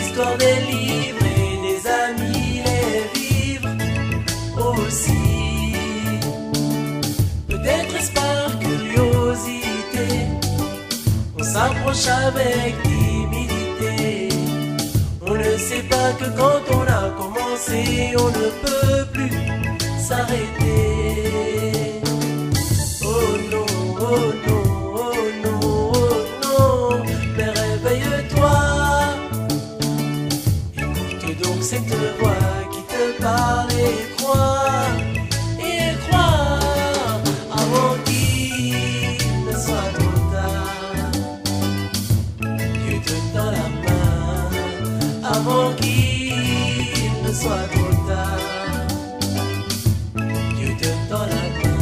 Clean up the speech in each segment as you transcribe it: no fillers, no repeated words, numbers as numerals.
histoires des livres et des amis les vivre aussi. Peut-être est-ce par curiosité, on s'approche avec timidité. On ne sait pas que quand on a commencé, on ne peut plus s'arrêter. Oh non, oh non, oh non, oh non, mais réveille-toi. Écoute donc cette voix qui te parle et crois avant qu'il ne soit trop tard. Dieu te tend la main avant qu'il ne soit trop tard. Dieu te tend la main.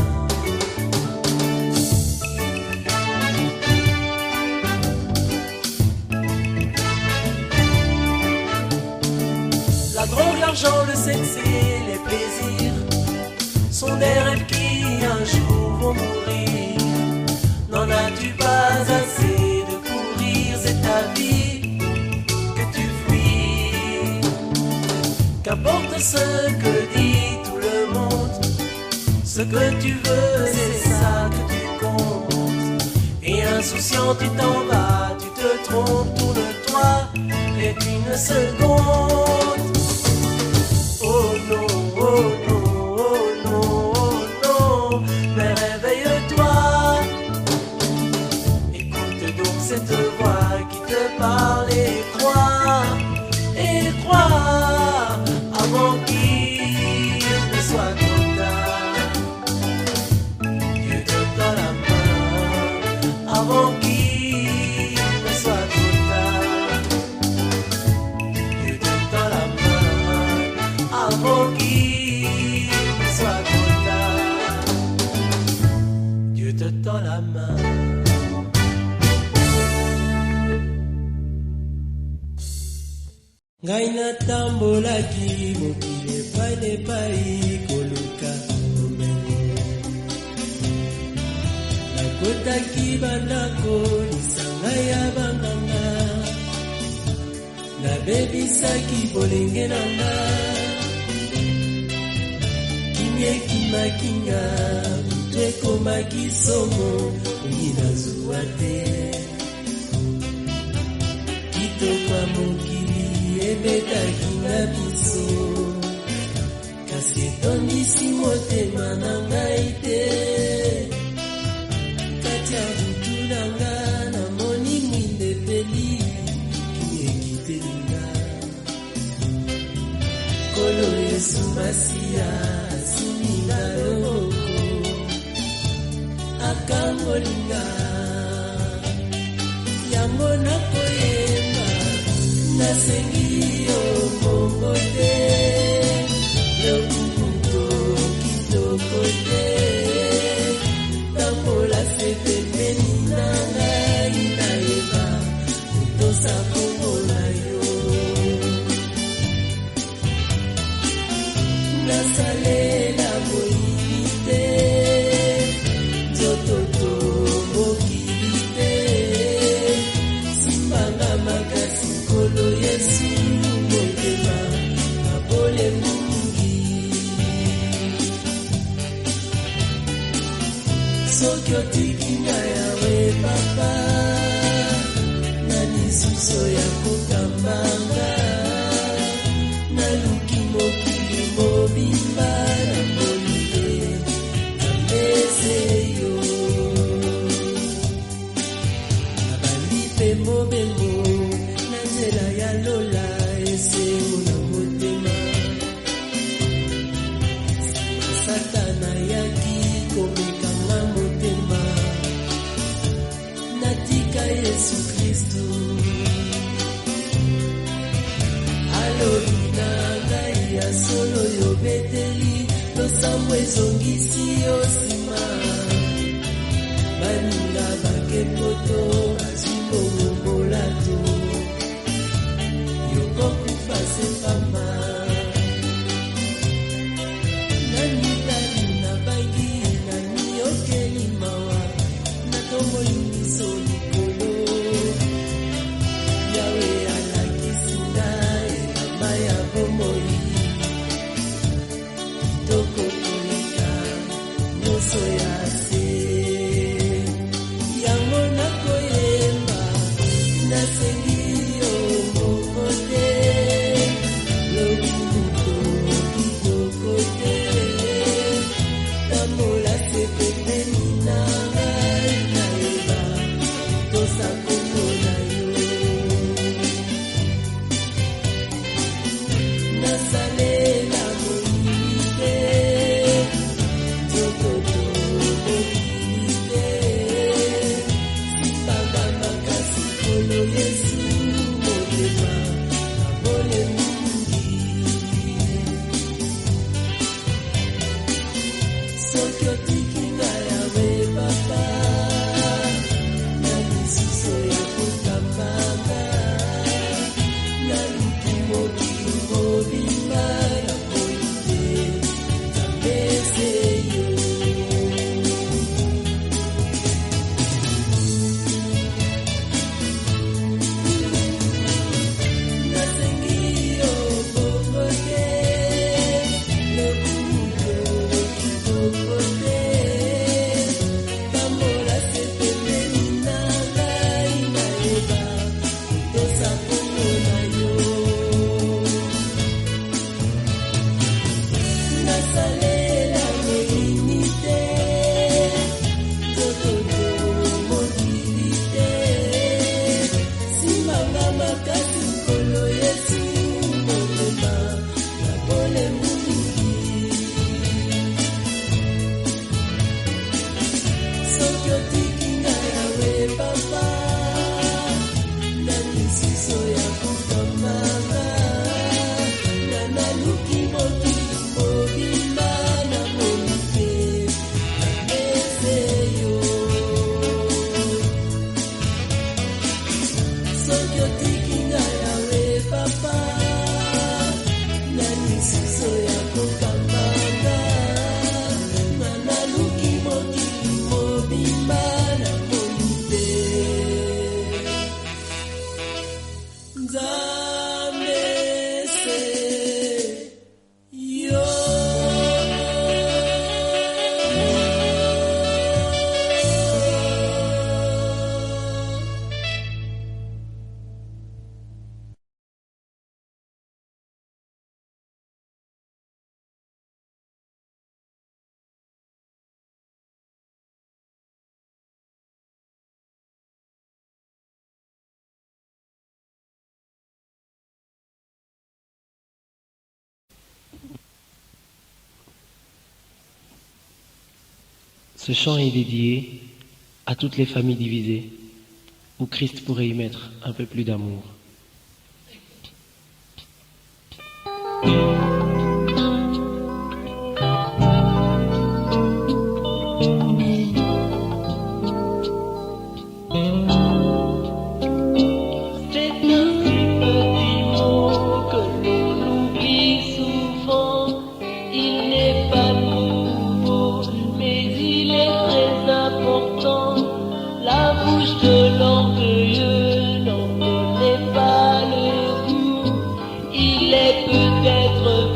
La drogue, l'argent, le sexe et les plaisirs sont des rêves qui un jour vont mourir. N'en as-tu pas assez de courir? C'est ta vie que tu fuis. Qu'importe ce que dit tout le monde, ce que tu veux, c'est ça que tu comptes. Et insouciant, tu t'en vas, tu te trompes, tourne-toi, et une seconde. Oh non, oh non, oh non, oh non, mais réveille-toi. Écoute donc cette voix qui te parle et crois avant qu'il ne soit trop tard. Dieu te tend la main avant qu'il ne soit trop tard. Dieu te tend la main avant qu'il ne soit trop tard. Dieu te tend la main. Ngai natambolaki mokili epai n'epai koluka bomengo. Nakotaki bandako lisanga ya banganga, nabebisaki bolenge nanga. Kimia ekimakinga, butu ekomaki somo, ongi nazwa te. Kitoko ya mokili ebetaki na biso, kasi etondisi motema na ngai te. Kati ya butu na nga namoni mwinde epeli, kimi ekitelinga. Nkolo Yesu Masiya asiminga loboko, akangolinga. Yango nakoyemba nasengi yo mongo te, lokumungo kitoko te. Tambola se pembeni na ngai nayeba kotosa kombo na yo. Nasalela moyibi te, nzoto mokili te. Simbanga makasi nkolo Yesu motema mabole mungi. Soki otiki ngai yawe papa, nani suso ya kokambanga. Naluki mokili mobimba namoni te namese yo. Nabandi pe mobembo na nzela ya lola eseo na motema. Satana yaki komekanga motema, natika Yesu Kristu. Alobi na ngai ya solo yo beteli, losambo ezongisi yo nsima. Baninga bakepoto azwi bongo molato, yokokufa sepamba. Nani tali na bangi, nani okeli mawa, natomoli miso likolo. Yawe alakisi nga Ce chant est dédié à toutes les familles divisées, où Christ pourrait y mettre un peu plus d'amour. Il est peut-être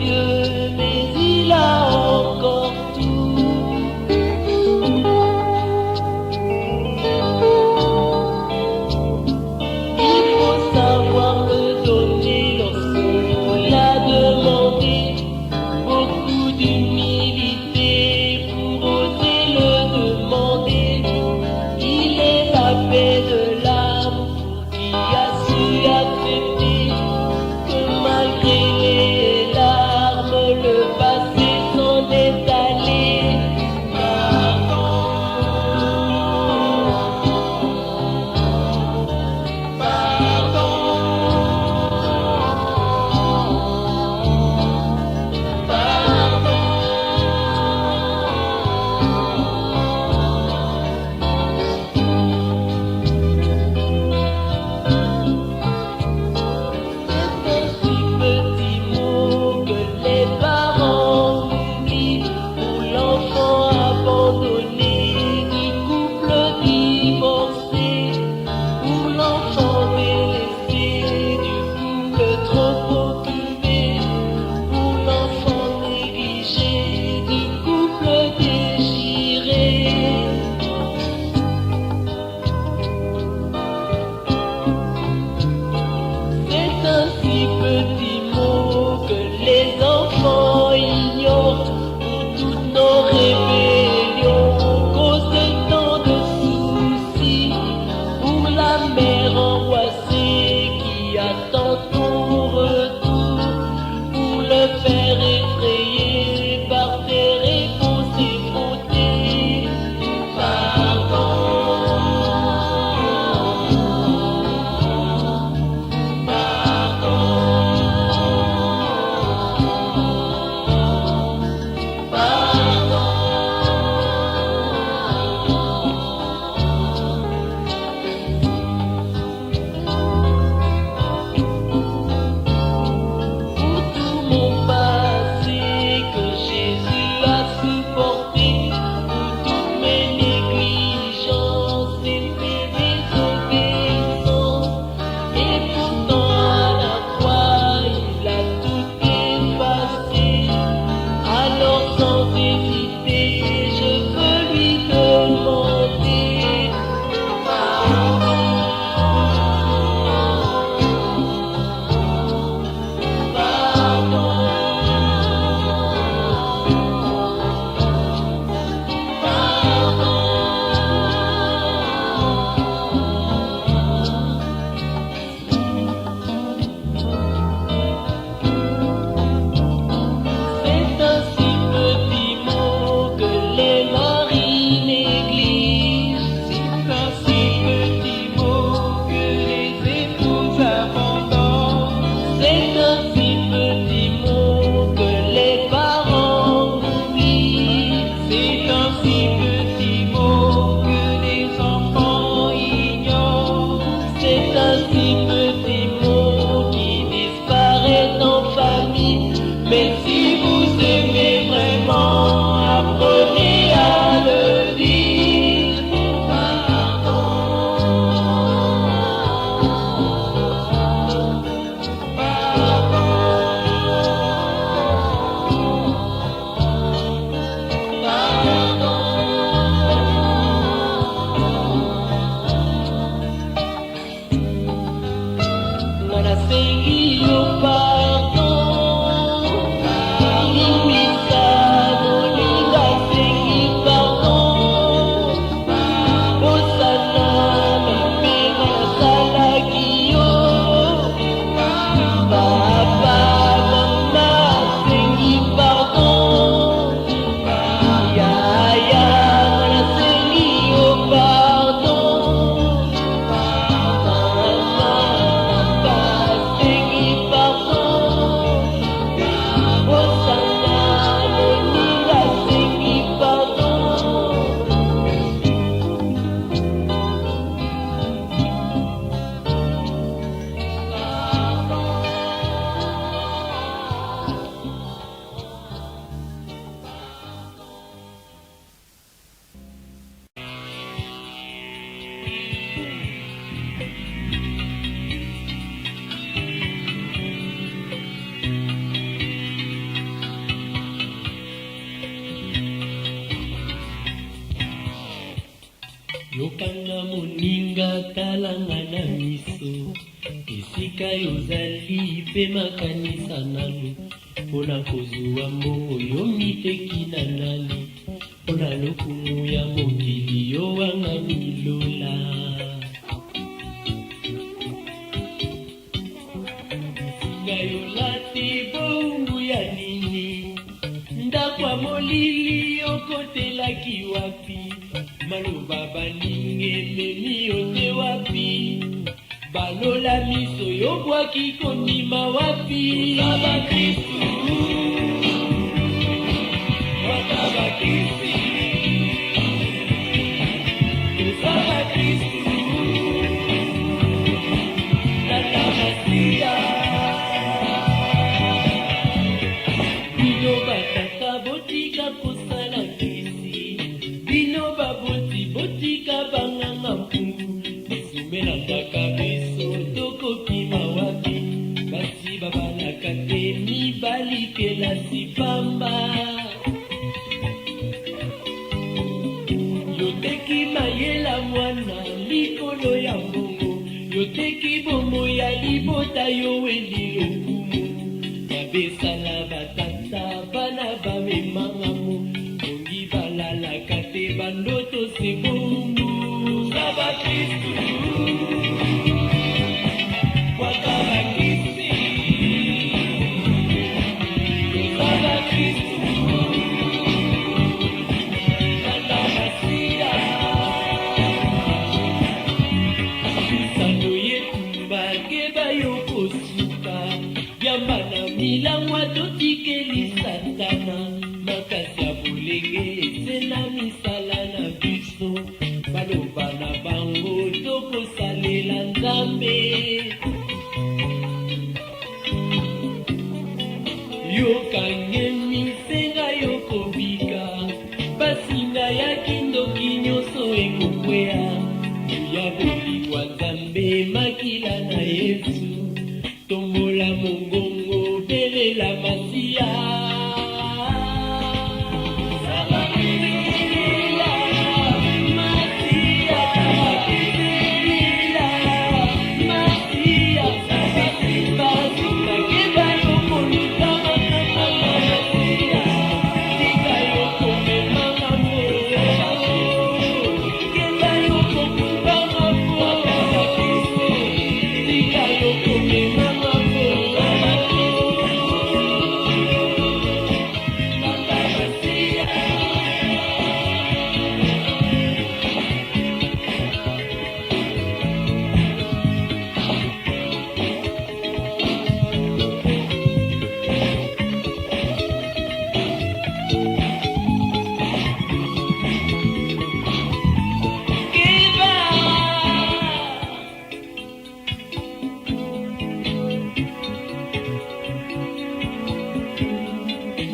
yokanga moninga talanga na miso esika yozali mpe makanisa nanu mpona kozwa mbongo yo miteki na nani mpona lokumu ya mokili yo wanga milola singa yolati bongu ya nini ndakwa molili yokotelaki wapi maloba baninge memi yote wapi balola miso yobwaki kondima wapi Saba Kristu Saba Kristu Saba Kristu Tata Masia Bino batata botika kosala kisi Bino baboti botika banganga mpungu Bisumelandaka biso tokokima wapi Basi babalaka te mibalikela sipamba Yoteki mayela mwana likolo ya mbongo Yoteki bomo ya libota yo elilokumu Babesala batata bana bamemangamu Bongi balalaka te bandoto sebungu Saba Kristu Wakaba kisi Saba Kristu Tata Masia Bisano yetu mbakeba yokosuka Byamba na milangwa totikeli satana Makasi ya bolenge esena misala na biso Baloba na bango tokosalela Nzambe Yokange misenga yokobika Basinga ya kindoki nyoso ekokwea Ya bolikwa Nzambe makila na Yesu Tombola mongongo belela Masia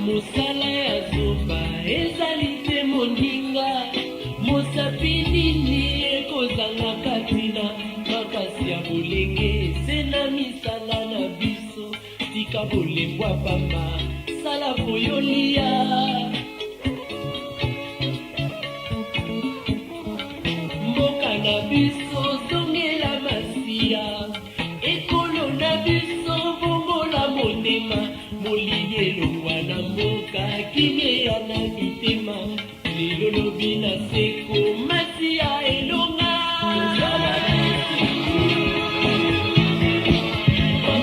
Mosala ya zoba ezali te moninga Mosapini ni ekozanga katina Makasi ya bolenge sena misala na biso Tika bolengwa pamba sala poyolia Mboka na biso zongela Masia Ekolo na biso bongola monema Molini elongwa na mboka kimie ya na mitema Lelo lobi na seko Masia elonga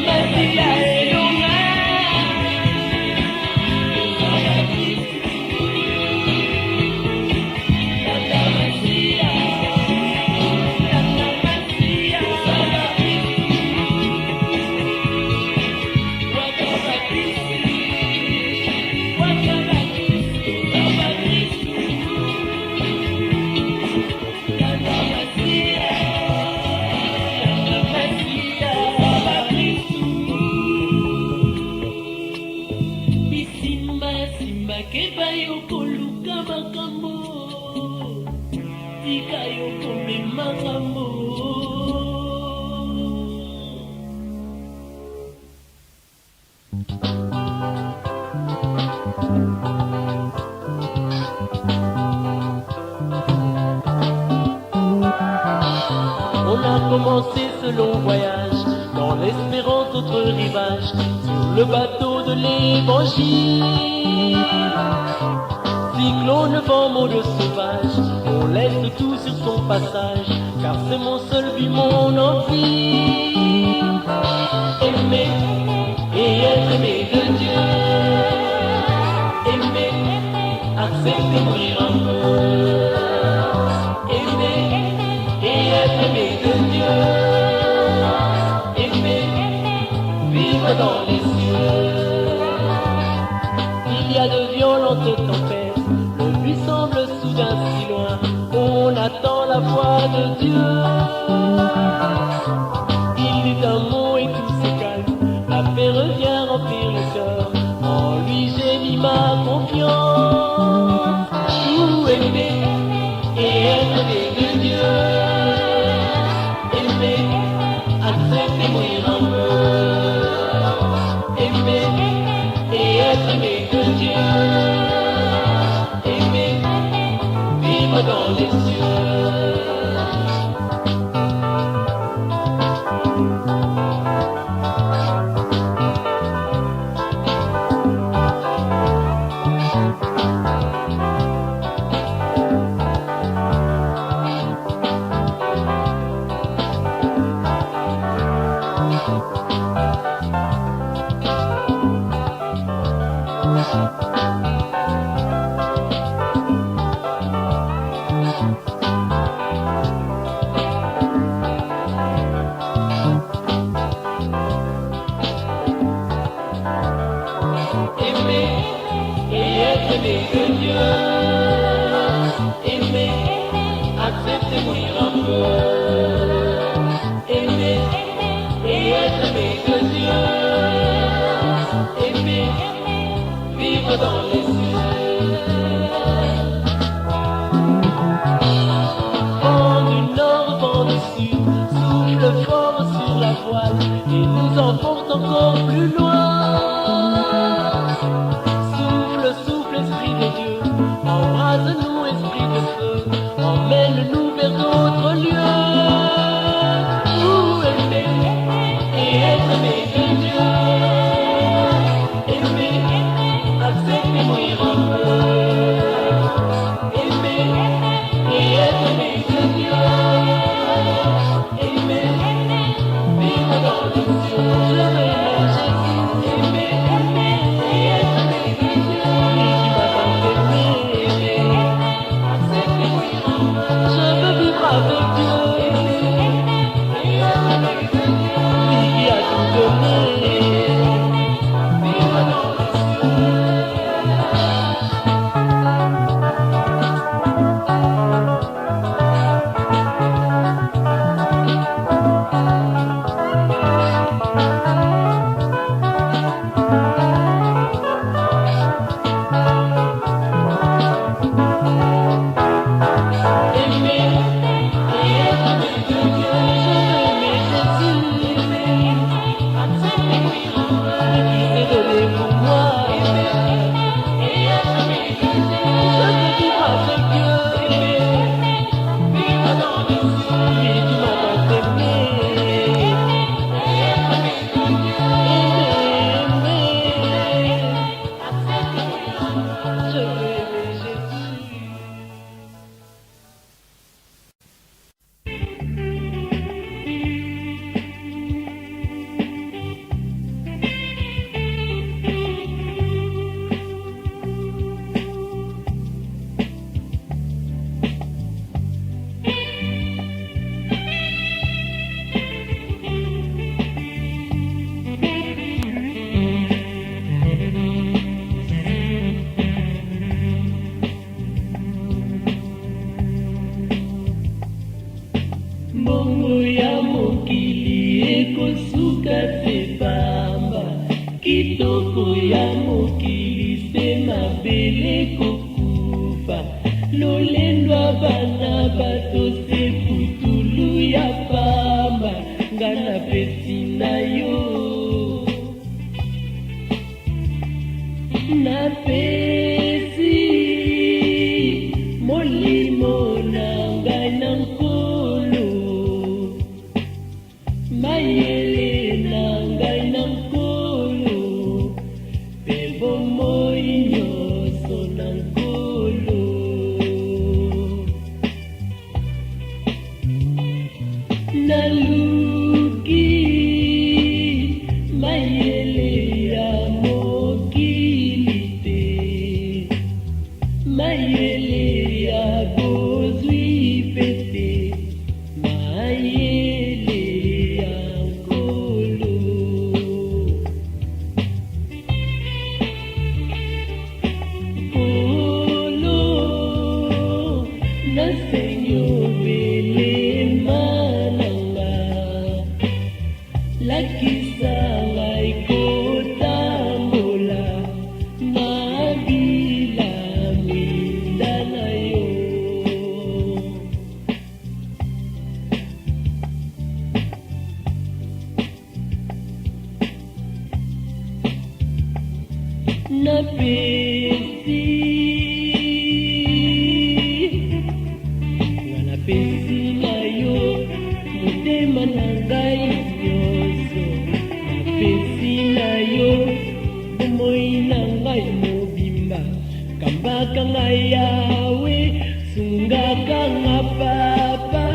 Masia elonga Tata Masia Tata Masia Wakaba Kristu Wakaba Kristu Saba Kristu Tata Masia Tata Masia Saba Kristu Bisimba simba keba yokoluka makambo Tika yokomema makambo commencer ce long voyage, dans l'espérance d'autres rivages, sur le bateau de l'évangile. Cyclone, vent, mot de sauvage, on laisse tout sur son passage, car c'est mon seul but, mon envie. Aimer et être aimé de Dieu. Aimer, accepter, mourir un peu. Aimer et être aimé de Dieu. Aimer, vivre dans les cieux. Il y a de violentes tempêtes, le but semble soudain si loin, on attend la voix de Dieu. Il dit un mot et tout se calme, la paix revient remplir le cœur, en lui j'ai mis ma confiance. Où aimer et être aimé de Dieu. Aimer, accepter, mourir un peu. Aimer et être aimé de Dieu. Aimer, vivre dans les cieux. mayele ya kozwi pete, mayele ya nkolo. Nkolo nasengi obelema nanga, lakisa ngai kotambola na bilamwinda na yo. Napesi nga napesi na yo motema na ngai nyonso, napesi na yo bomoi na ngai mobimba. Kambaka ngai yawe, sungaka nga papa,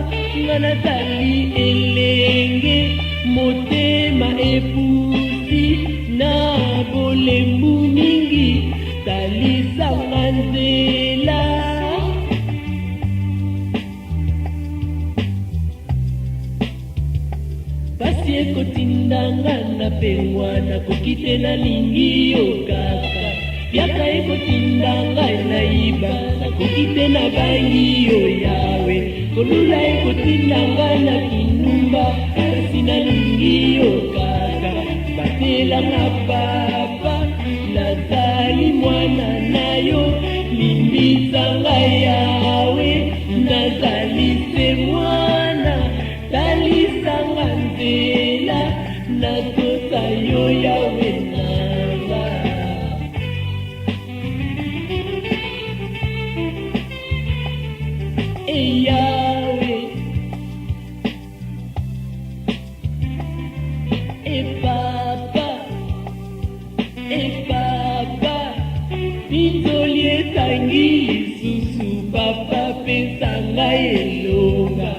nga nazali elenge motema epusi na bolembu mingi, talisanga nzela. Pasi ekotindanga napengwa, nakoki te nalingi yo kaka. Piaka ekotindanga naiba, nakoki te nabangi yo yawe. Kolula ekotindanga na kinumba, kasi nalingi yo kaka. Batelanga papa, nazali mwana na yo. Limbisanga yawe, nazali se mwana. Talisanga nzela, nakosa yo yawe nanga. Yawe, papa, papa, pitoli etangi lisusu, papa pesa ngai elonga.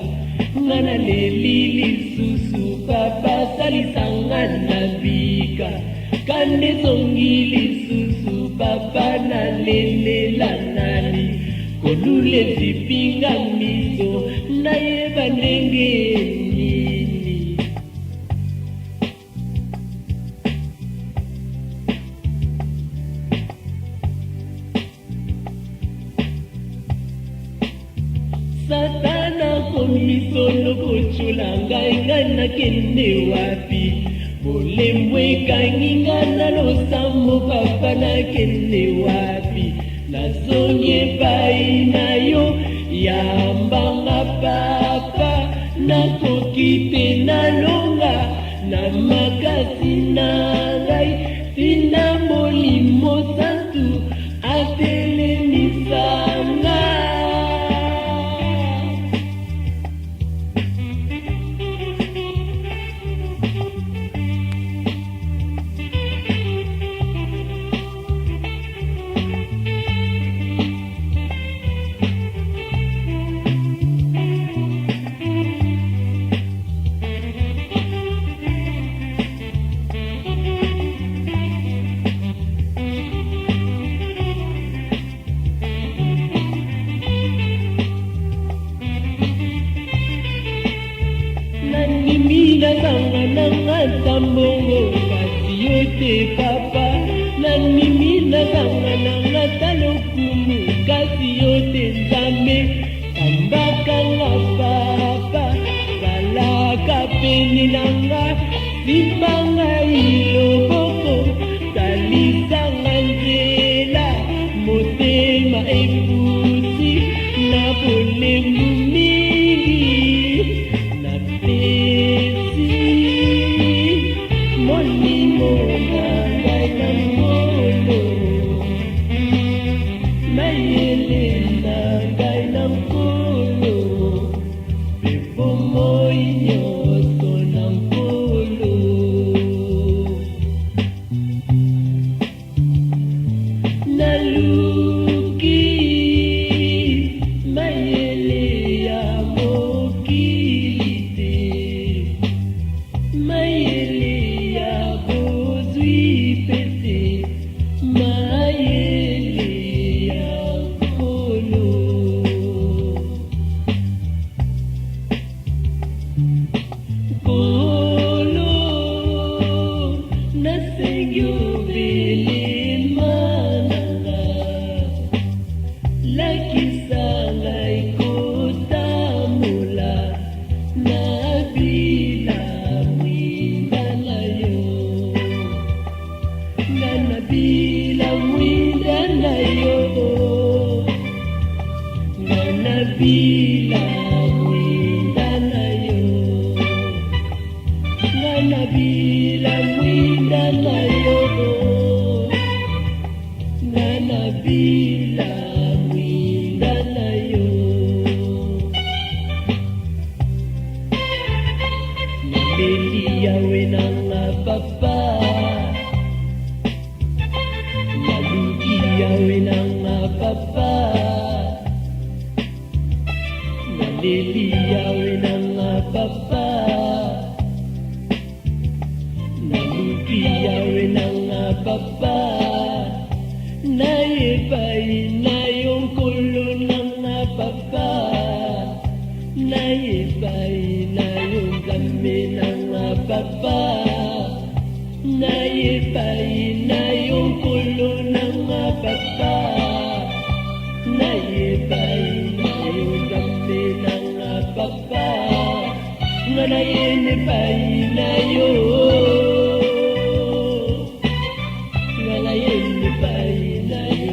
Nga naleli lisusu, papa salisanga na bika. Kande zongi lisusu, papa nalelela nani. Kolule zipinga miso, nayeba ndenge nini. Satana komisolo kochula ngai, ngai nakende wapi? Bolembo ekangi ngai na losambo, papa nakende wapi? Nazongi epai na yo, yambanga papa. Nakoki te nalonga na makasi na ngai, tina molimo santu atelemisanga. Nazanga nanga tambongo, kasi yo te papa. Nanimi nazanga nanga talokumu, kasi yo te nzambe. Kambaka nga papa, salaka pene nanga, simbanga iloboko. Talisanga nzela, motema epusi na bolembu mingi. Mayelia lakisa ngai kotambola na bila mwinda na yo, nga na bila mwinda na yo, nga na bila mwinda na yo, nga na bila mwinda na yo, nga na bila mwinda na yo. Naleli yawe nanga papa, naluki yawe nanga papa, naleli yawe nanga papa, naluki yawe nanga papa, nayebai na yo nkolo nanga papa, nayebai na yo nzambe nanga papa, nayebai na yo nkolo nanga papa, nayebai na yo nzambe nanga papa, nga nayene bai na yo, nga nayene bai na yo.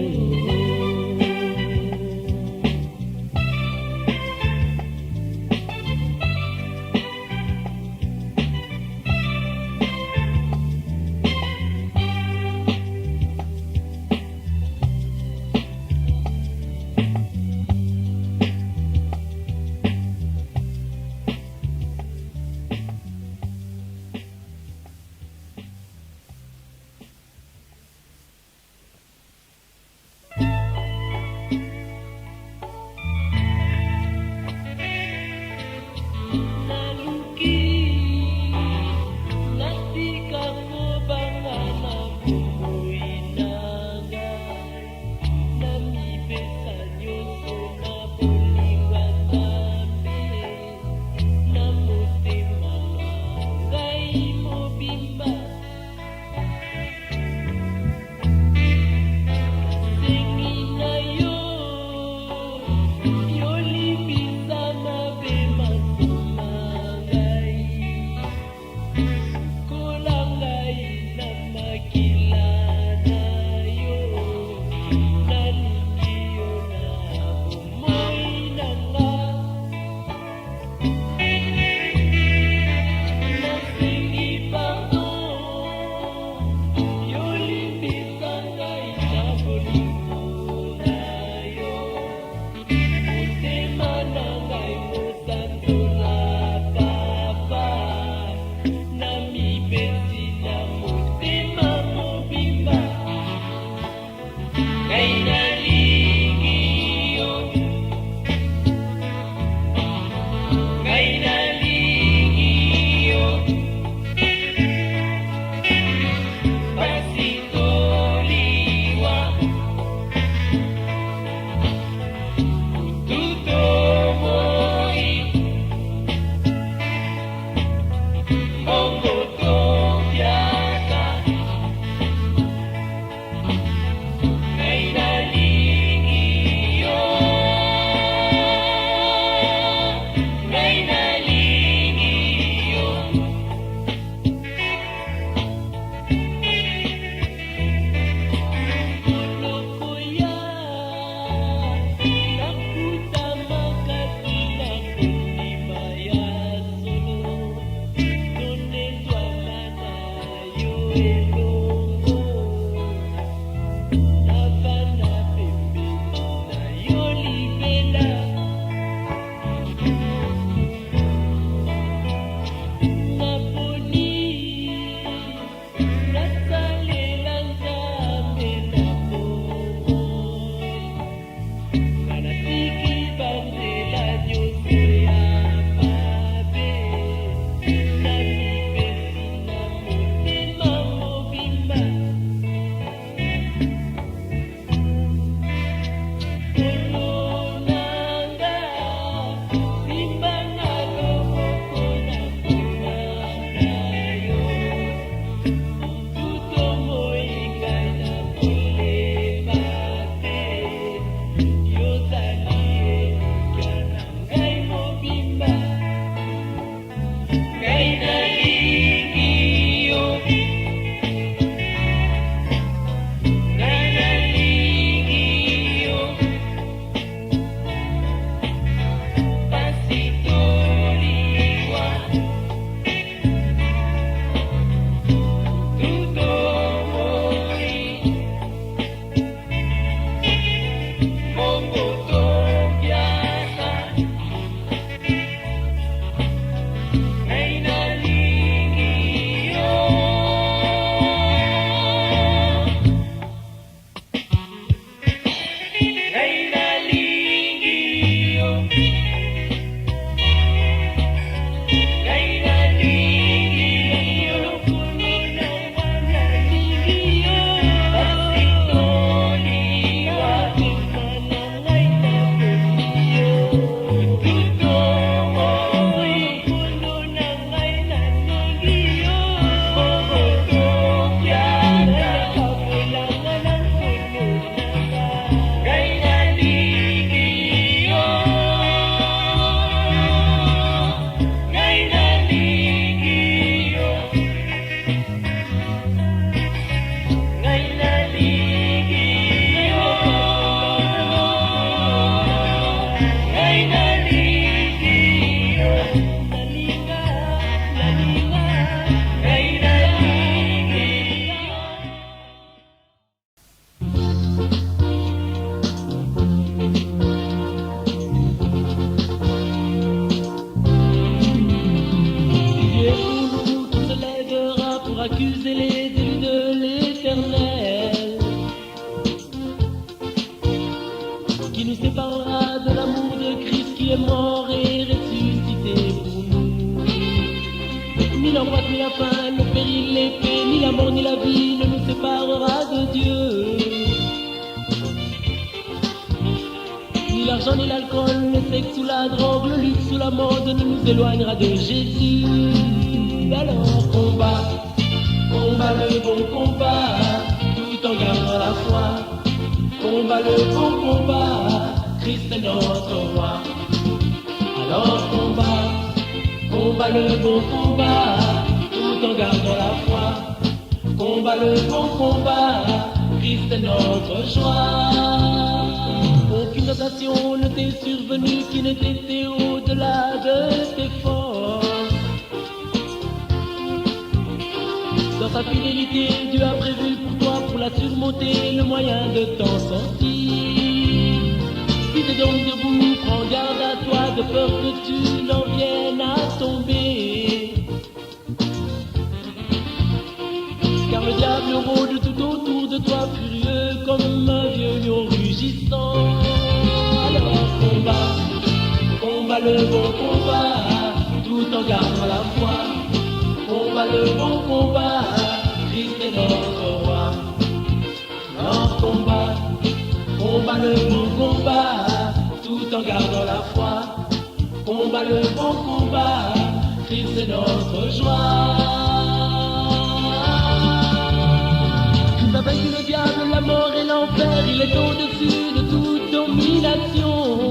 qui nous séparera de l'amour de Christ qui est mort et ressuscité pour nous. Ni l'angoisse, ni la faim, le péril, l'épée, ni la mort, ni la vie ne nous séparera de Dieu. Ni l'argent, ni l'alcool, le sexe ou la drogue, le luxe ou la mode ne nous éloignera de Jésus. Alors combat, combat le bon combat, tout en gardant la foi. Combat le bon combat, Christ est notre roi. Alors combat, combat le bon combat, tout en gardant la foi. Combat le bon combat, Christ est notre joie. Aucune tentation ne t'est survenue qui n'ait été au-delà de tes forces. Dans sa fidélité, Dieu a prévu pour toi, pour la surmonter, le moyen de t'en sortir. Si t'es donc debout, prends garde à toi, de peur que tu n'en viennes à tomber. Car le diable rôde tout autour de toi, furieux comme un vieux lion rugissant. Alors combat, combat le bon combat, tout en gardant la foi. Combat le bon combat, Christ est notre roi. Alors combat, combat le bon combat, tout en gardant la foi. Combat le bon combat, Christ est notre joie. Christ a vaincu le diable, la mort et l'enfer, il est au-dessus de toute domination.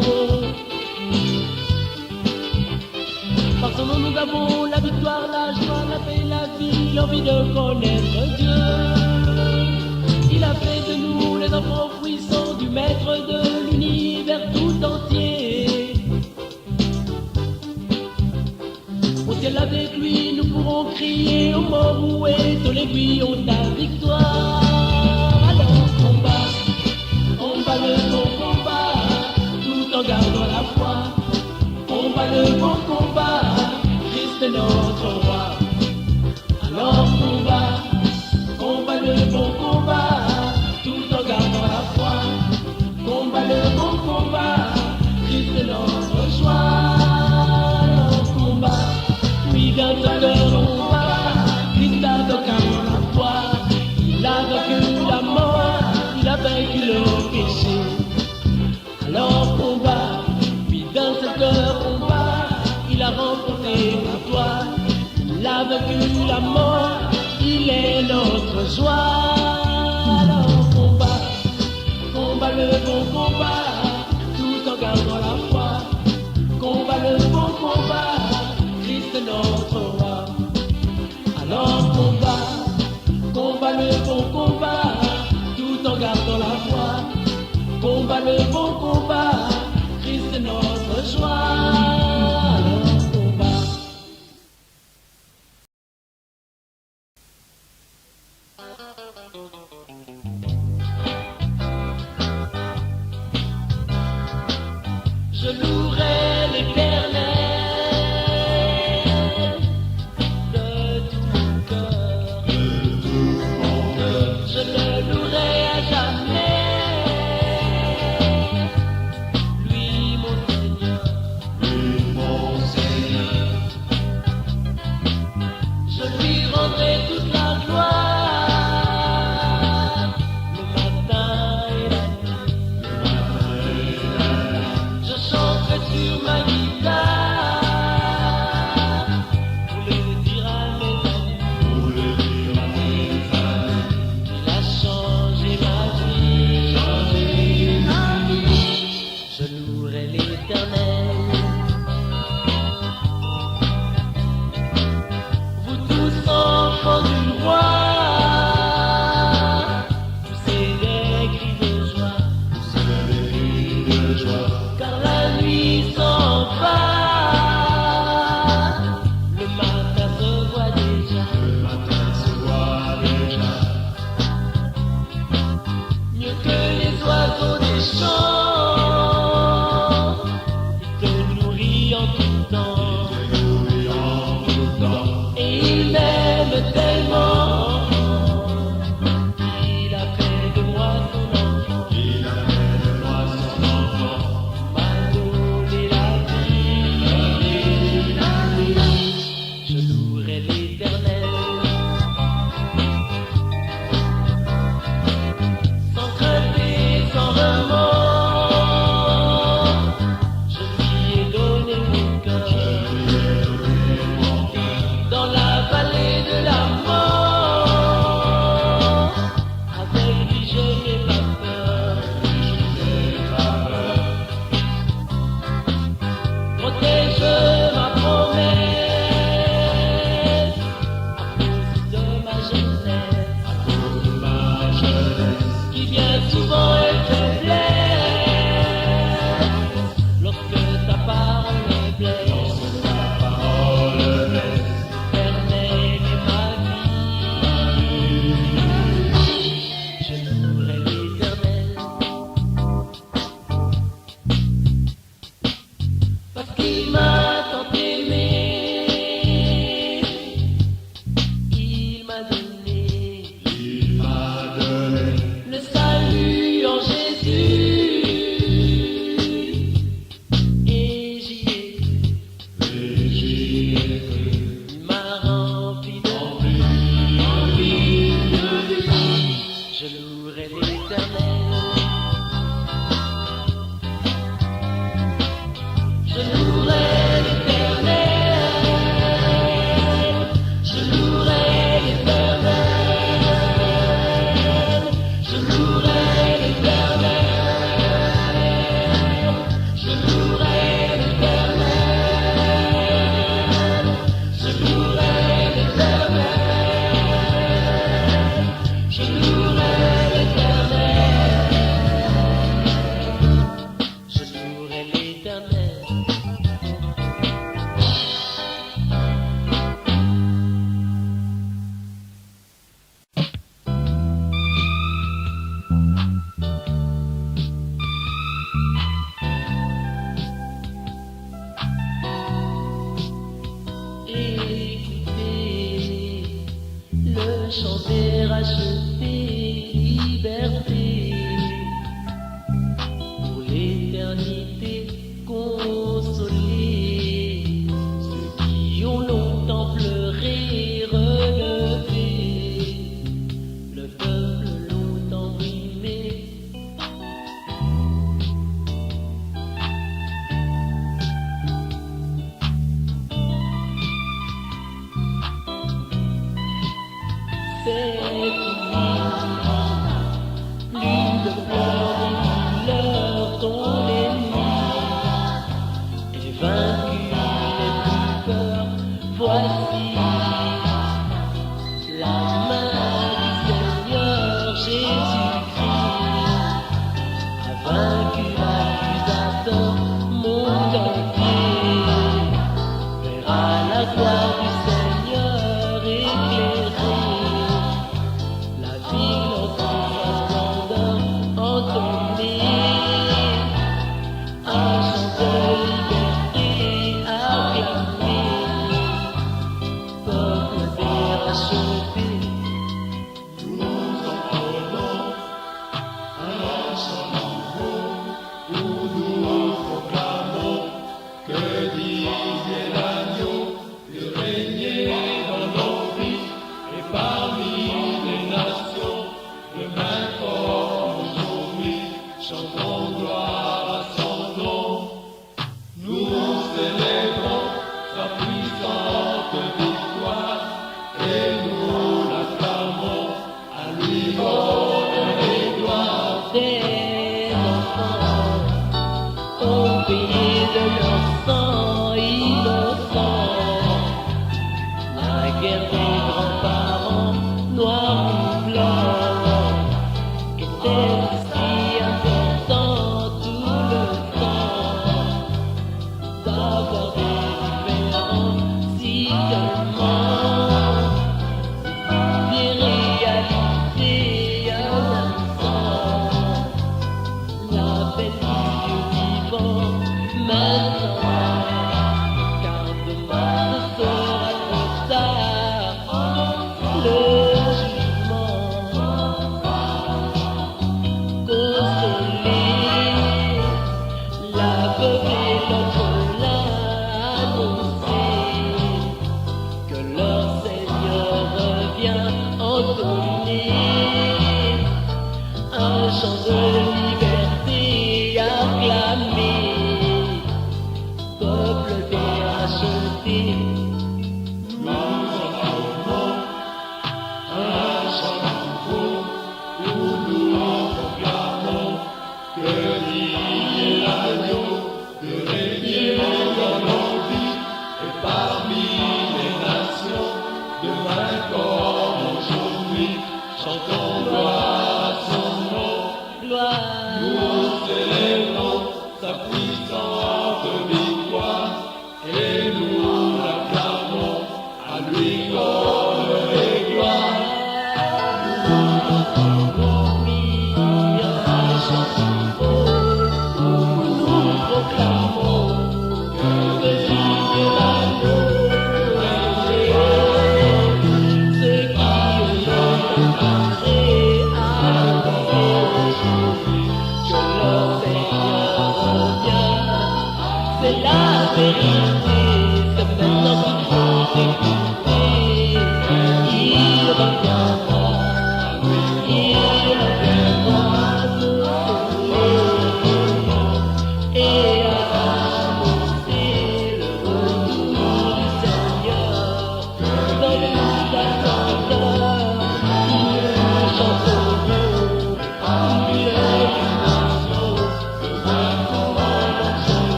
Par son nom nous avons la victoire, la joie, la paix, la vie, l'envie de connaître Dieu. Il a fait de nous les enfants puissants du Maître de l'univers tout entier. Au ciel avec lui nous pourrons crier aux morts où est ton aiguillon ta victoire. Alors combat, combat le bon combat, tout en gardant la foi. Combat le bon combat, Christ est notre roi. Alors combat, combat le bon combat, tout en gardant la foi. Combat le bon combat, Christ est notre joie. Alors combat, oui dans ton cœur on va, Christ a vaincu la foi. Il a vaincu la mort, il a vaincu le péché. Alors combat, dans ce cœur on bat, il a remporté pour toi. Il a vaincu la mort, il est notre joie. Alors combat, combat le bon combat, tout en gardant la foi. Combat le bon combat, Christ est notre roi. Alors combat, combat le bon combat, tout en gardant la foi. Combat le bon combat, Christ est notre joie. Alors combat. Je louerai l'Éternel de tout mon cœur. Je le louerai à jamais. Toute la gloire, le matin et la nuit. Je chanterai sur ma guitare pour le dire à mes amis. Il a changé ma vie. Je louerai l'Éternel. Enfants du roi, poussez des cris de joie, car la nuit s'en va, le matin se voit déjà, mieux que les oiseaux des champs, il te nourrit en tout temps. Il m'aime tellement, il a fait de moi son enfant.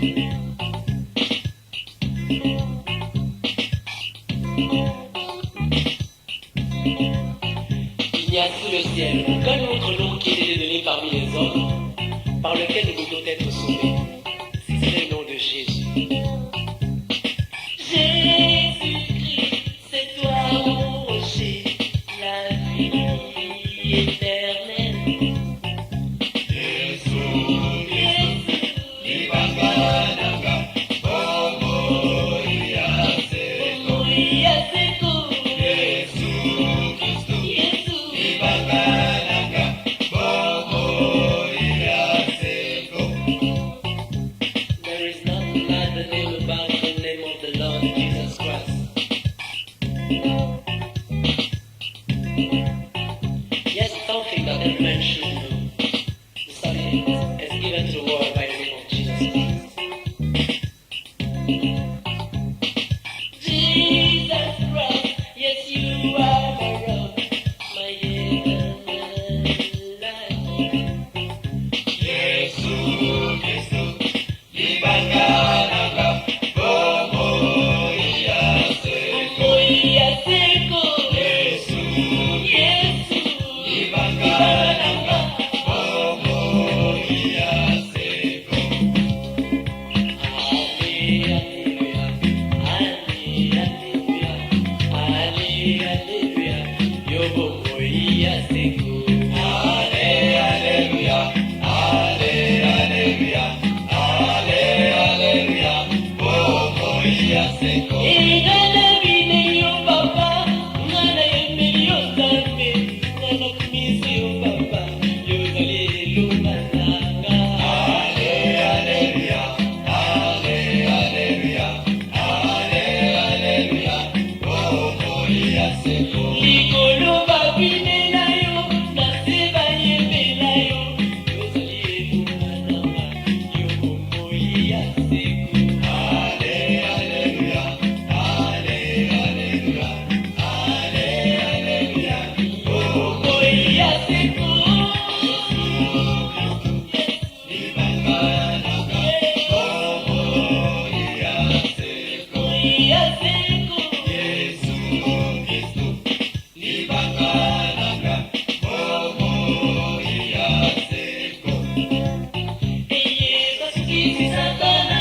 Il n'y a sous le ciel aucun autre nom qui ait été donné parmi les hommes par lequel nous pouvons être sauvés. Si c'est le nom de Jésus. Jésus-Christ, c'est toi mon rocher, la vie éternelle. There is nothing like the name about the name of the Lord Jesus Christ. Yes, something that every man should know. The study is given to the world by the name of Jesus Christ. Jesus Christ, yes, you are my rock, my eternal life. Satana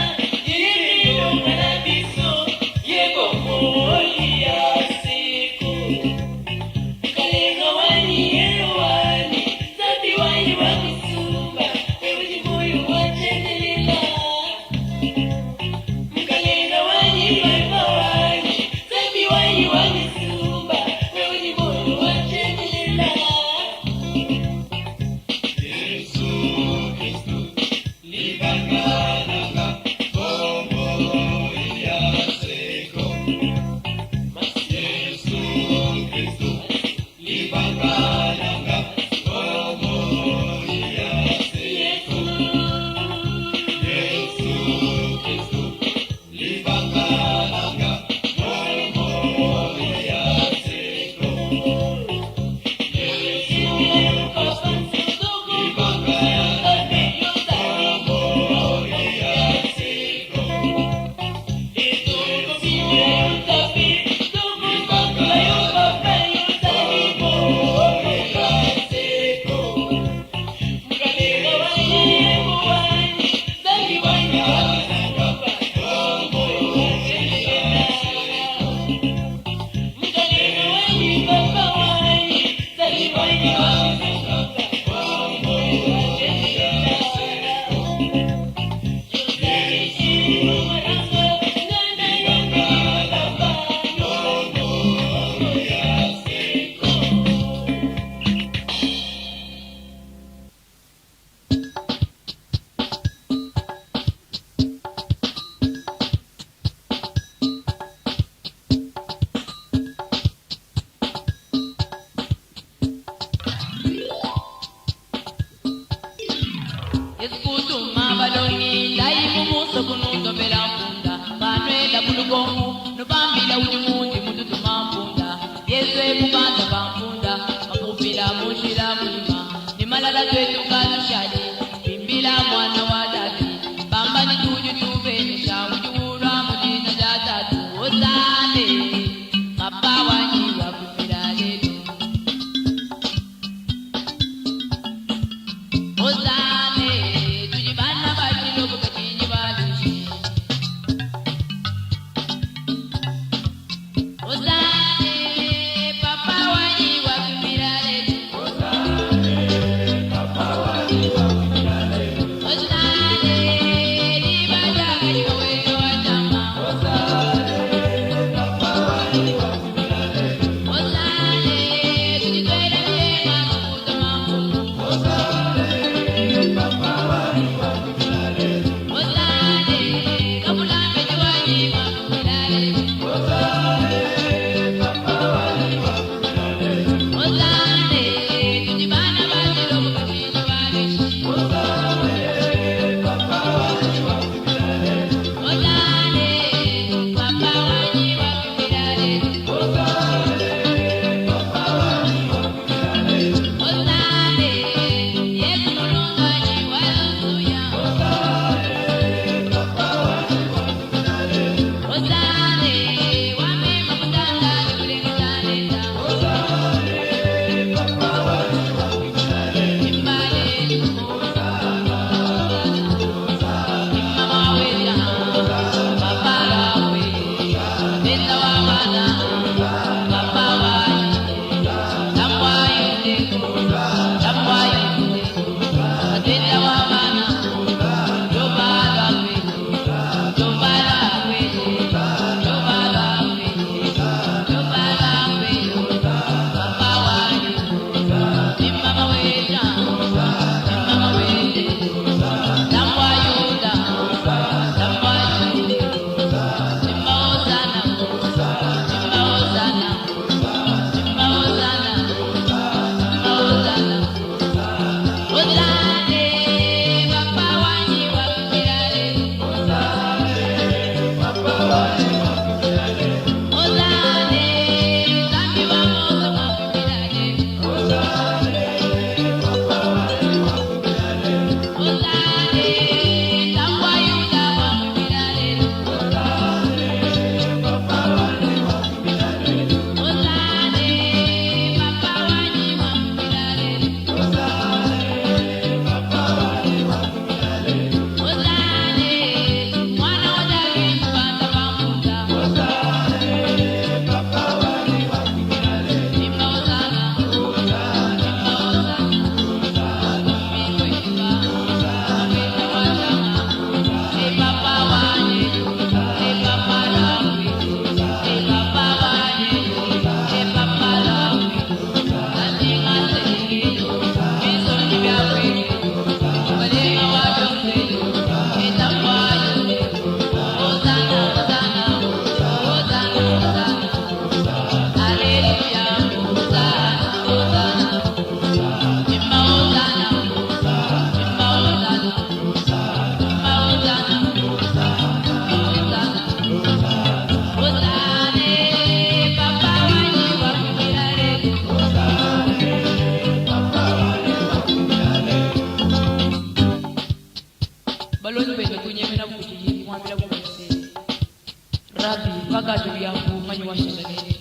Rabbi, wakati yangu manyi washangalie.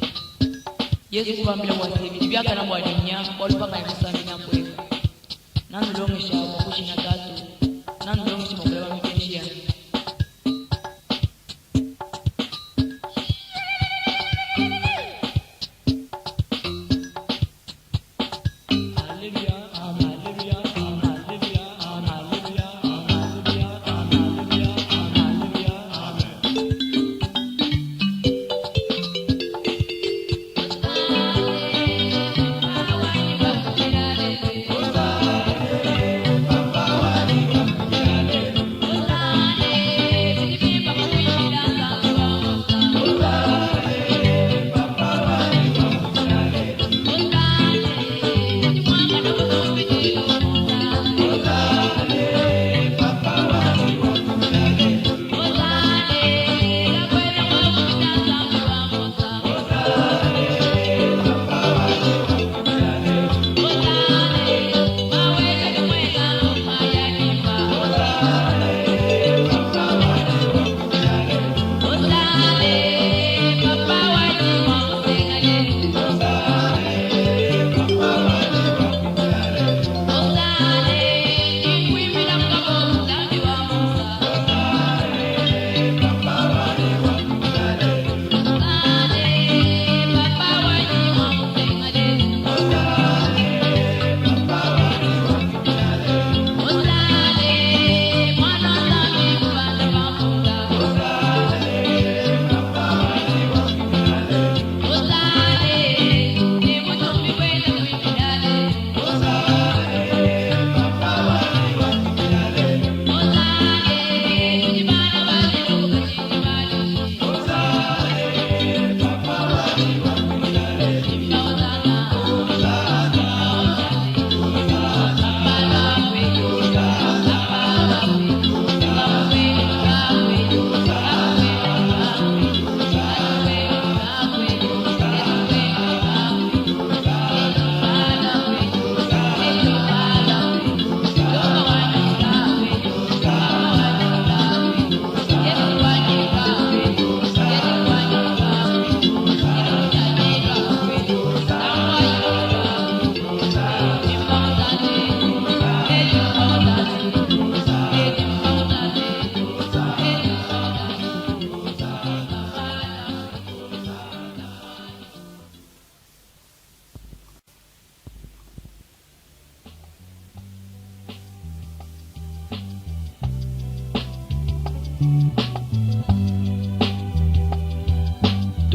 Yesu kubambila wasemi, dibyaka na mwadinya, walupaka ya musami na kweka. Nanu longesha wakushi na tatu, nanu longesha mkuleba mikenshia.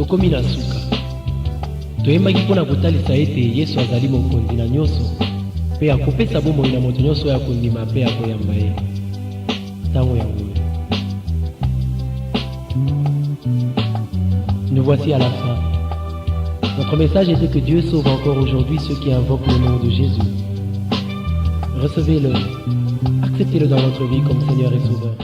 tokomi na suka toyembaki mpona kotalisa ete Yesu azali mokonzi na nyonso mpe akopesa bomoi na moto nyonso oyo akondima mpe akoyamba ye ntango yango. Nous voici à la fin. Notre message était que Dieu sauve encore aujourd'hui ceux qui invoquent le nom de Jésus. Recevez-le, acceptez-le dans votre vie comme Seigneur et Sauveur.